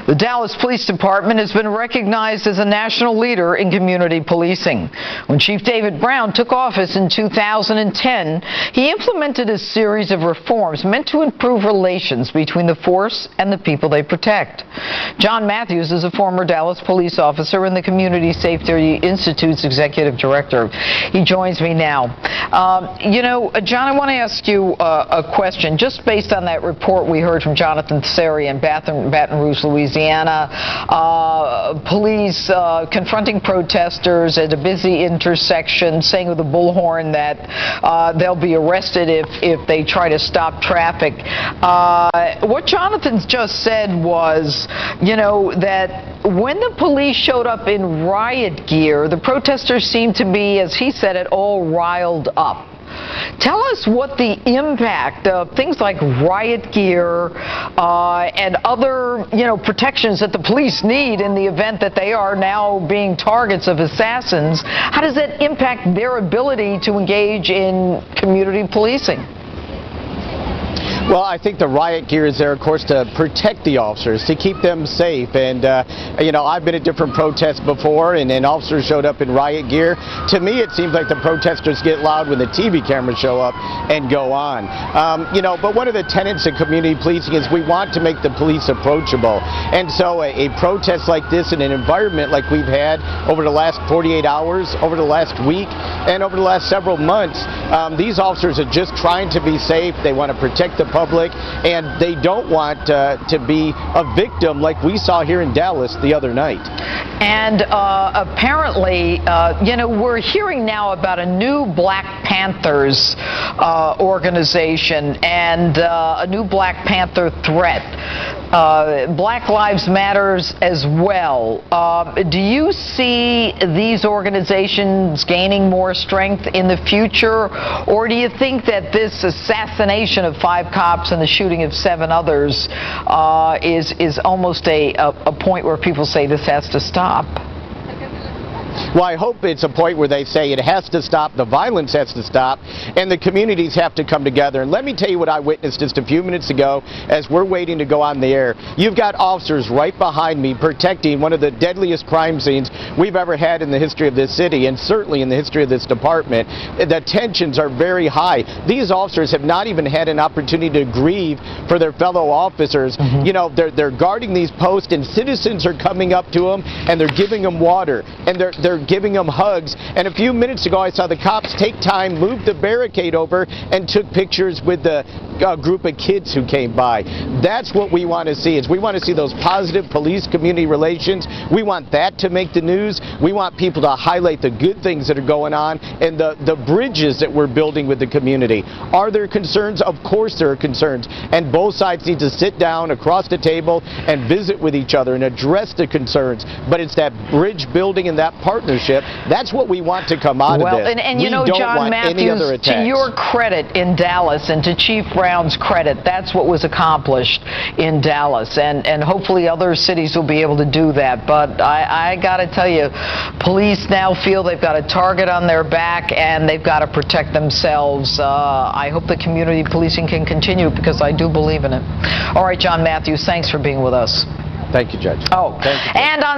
The Dallas Police Department has been recognized as a national leader in community policing. When Chief David Brown took office in 2010, he implemented a series of reforms meant to improve relations between the force and the people they protect. John Matthews is a former Dallas police officer and the Community Safety Institute's executive director. He joins me now. John, I want to ask you a question, just based on that report we heard from Jonathan Seri in Baton Rouge, Louisiana. Police confronting protesters at a busy intersection, saying with a bullhorn that they'll be arrested if they try to stop traffic. What Jonathan just said was, that when the police showed up in riot gear, the protesters seemed to be, as he said it, all riled up. Tell us what the impact of things like riot gear and other, protections that the police need in the event that they are now being targets of assassins. How does that impact their ability to engage in community policing? Well, I think the riot gear is there, of course, to protect the officers, to keep them safe. And, I've been at different protests before, and officers showed up in riot gear. To me, it seems like the protesters get loud when the TV cameras show up and go on. But one of the tenets of community policing is we want to make the police approachable. And so a protest like this in an environment like we've had over the last 48 hours, over the last week, and over the last several months, these officers are just trying to be safe. They want to protect the public, and they don't want to be a victim like we saw here in Dallas the other night. And apparently, we're hearing now about a new Black Panthers organization and a new Black Panther threat. Black Lives Matters as well. Do you see these organizations gaining more strength in the future, or do you think that this assassination of 5 cops and the shooting of 7 others is almost a point where people say this has to stop? Well, I hope it's a point where they say it has to stop, the violence has to stop, and the communities have to come together. And let me tell you what I witnessed just a few minutes ago as we're waiting to go on the air. You've got officers right behind me protecting one of the deadliest crime scenes we've ever had in the history of this city, and certainly in the history of this department. The tensions are very high. These officers have not even had an opportunity to grieve for their fellow officers. They're guarding these posts, and citizens are coming up to them, and they're giving them water, and they're giving them hugs. And a few minutes ago, I saw the cops take time, move the barricade over, and took pictures with the group of kids who came by. That's what we want to see. Is we want to see those positive police-community relations. We want that to make the news. We want people to highlight the good things that are going on and the bridges that we're building with the community. Are there concerns? Of course there are concerns. And both sides need to sit down across the table and visit with each other and address the concerns. But it's that bridge building and that partnership. That's what we want to come out of this. Well, John Matthews, to your credit in Dallas and to Chief Brown's credit, that's what was accomplished in Dallas, and hopefully other cities will be able to do that. But I got to tell you, police now feel they've got a target on their back and they've got to protect themselves. I hope the community policing can continue, because I do believe in it. All right, John Matthews, thanks for being with us. Thank you, Judge. Thank you, Judge. And on